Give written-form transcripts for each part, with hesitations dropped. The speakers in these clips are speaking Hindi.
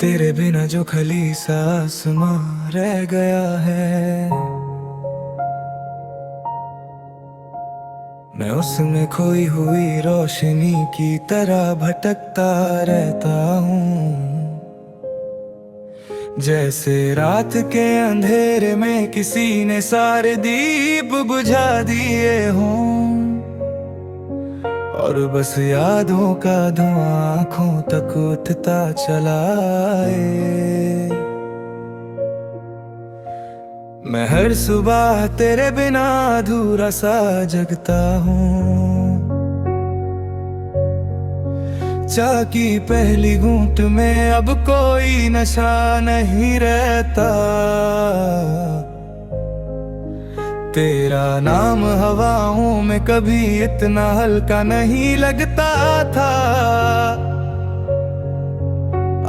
तेरे बिना जो खली सा आसमां रह गया है, मैं उसमें खोई हुई रोशनी की तरह भटकता रहता हूँ। जैसे रात के अंधेरे में किसी ने सारे दीप बुझा दिए हों, और बस यादों का धुआं आँखों तक उठता चला आए। मैं हर सुबह तेरे बिना अधूरा सा जगता हूँ। चाय की पहली घूंट में अब कोई नशा नहीं रहता, तेरा नाम हवाओं में कभी इतना हल्का नहीं लगता था।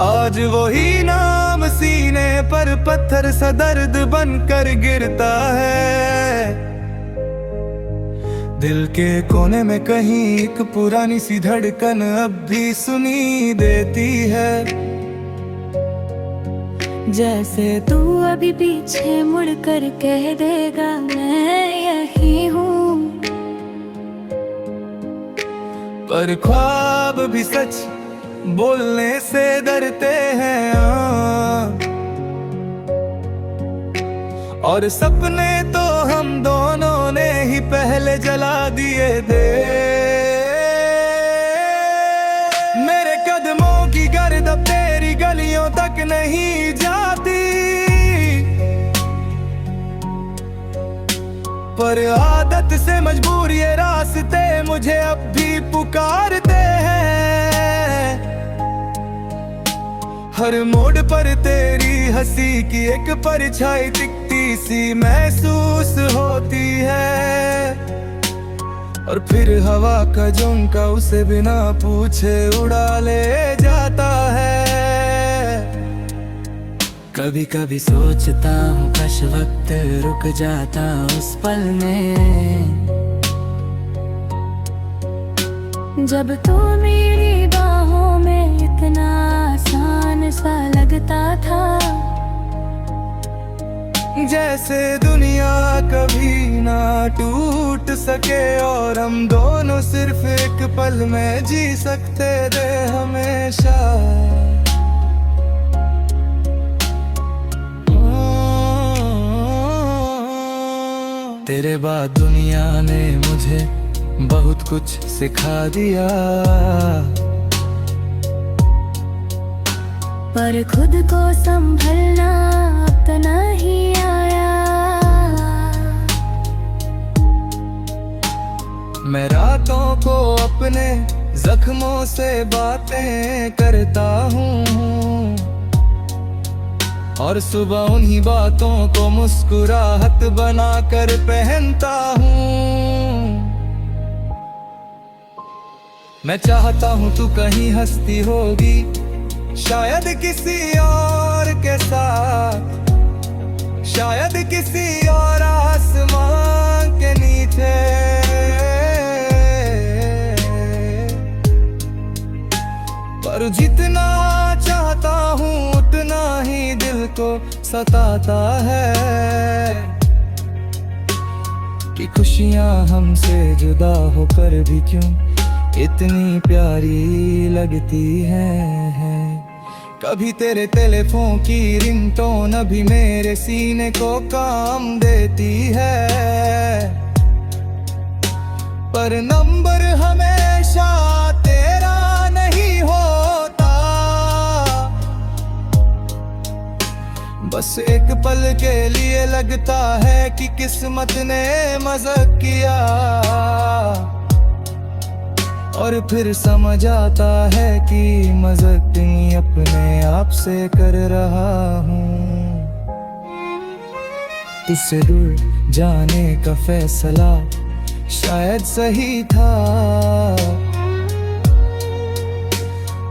आज वही नाम सीने पर पत्थर सा दर्द बनकर गिरता है। दिल के कोने में कहीं एक पुरानी सी धड़कन अब भी सुनी देती है। जैसे तू अभी पीछे मुड़कर कह देगा मैं यही हूँ, पर ख्वाब भी सच बोलने से डरते हैं और सपने तो हम दोनों ने ही पहले जला दिए थे। मेरे कदमों की गर्द अब तेरी गलियों तक नहीं जाती, पर आदत से मजबूर ये रास्ते मुझे अब भी पुकारते हैं। हर मोड़ पर तेरी हंसी की एक परछाई दिखती सी महसूस होती है, और फिर हवा का झोंका उसे बिना पूछे उड़ा ले जाता है। कभी कभी सोचता हूँ काश वक्त रुक जाता उस पल में, जब तू मेरी बाहों में इतना आसान सा लगता था। जैसे दुनिया कभी ना टूट सके और हम दोनों सिर्फ एक पल में जी सकते थे हमेशा। तेरे बाद दुनिया ने मुझे बहुत कुछ सिखा दिया, पर खुद को संभलना अब तो नहीं आया। मैं रातों को अपने जख्मों से बातें करता हूँ, और सुबह उन्हीं बातों को मुस्कुराहट बनाकर पहनता हूँ। मैं चाहता हूँ तू कहीं हंसती होगी, शायद किसी और के साथ, शायद किसी और आसमां के नीचे। पर जितना चाहता हूँ उतना ही दिल को सताता है, कि खुशियाँ हमसे जुदा होकर भी क्यों इतनी प्यारी लगती हैं। कभी तेरे टेलीफोन की रिंगटोन अभी मेरे सीने को काम देती है, पर नंबर हमेशा तेरा नहीं होता। बस एक पल के लिए लगता है कि किस्मत ने मजाक किया, और फिर समझ आता है कि मजाक नहीं अपने आप से कर रहा हूँ। तुझसे दूर जाने का फैसला शायद सही था,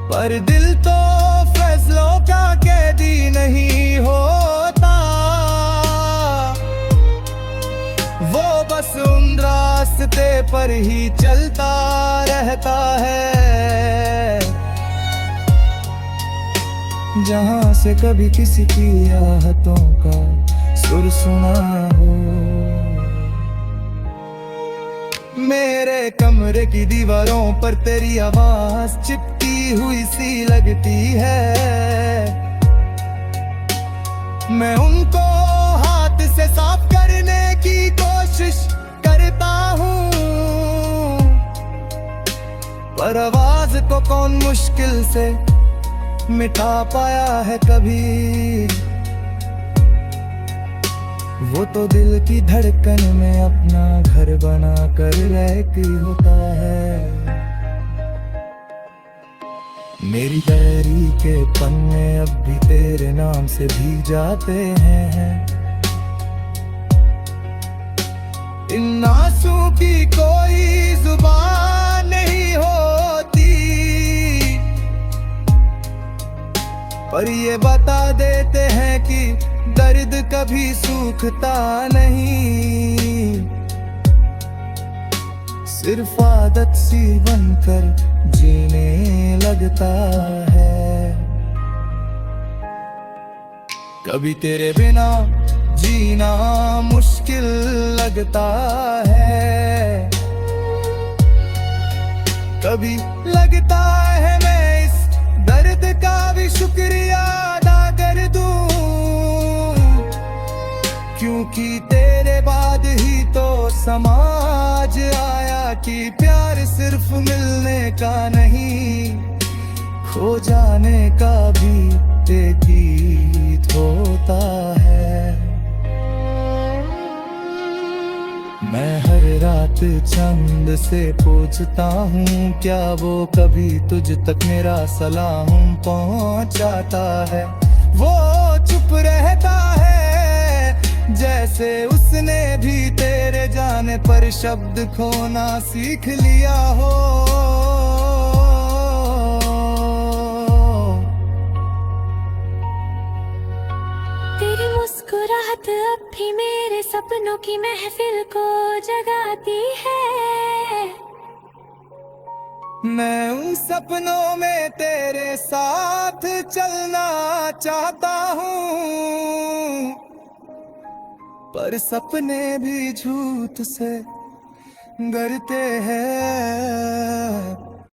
पर दिल तो फैसलों का कैदी नहीं होता। वो बस उन रास्ते पर ही चलता रहता है जहां से कभी किसी की आहतों का सुर सुना हो। मेरे कमरे की दीवारों पर तेरी आवाज चिपकी हुई सी लगती है। मैं उनको हाथ से साफ करने की कोशिश करता हूँ, पर आवाज को कौन मुश्किल से मिटा पाया है कभी। वो तो दिल की धड़कन में अपना घर बना कर रहती होता है। मेरी डायरी के पन्ने अब भी तेरे नाम से भीग जाते हैं। इन आंसू की कोई जुबान नहीं होती, पर ये बता देते हैं कि दर्द कभी सूखता नहीं, सिर्फ आदत सी बनकर जीने लगता है। कभी तेरे बिना जीना मुश्किल लगता है, कभी लगता है मैं इस दर्द का भी शुक्रिया अदा कर दूं, क्योंकि तेरे बाद ही तो समाज आया कि प्यार सिर्फ मिलने का नहीं, खो जाने का भी एक गीत होता है। मैं हर रात चंद से पूछता हूँ, क्या वो कभी तुझ तक मेरा सलाम पहुँचाता है। वो चुप रहता है जैसे उसने भी तेरे जाने पर शब्द खोना सीख लिया हो। तेरी मुस्कुराहट अब भी मेरे सपनों की महफिल को जगाती है। मैं उन सपनों में तेरे साथ चलना चाहता हूँ, पर सपने भी झूठ से डरते हैं।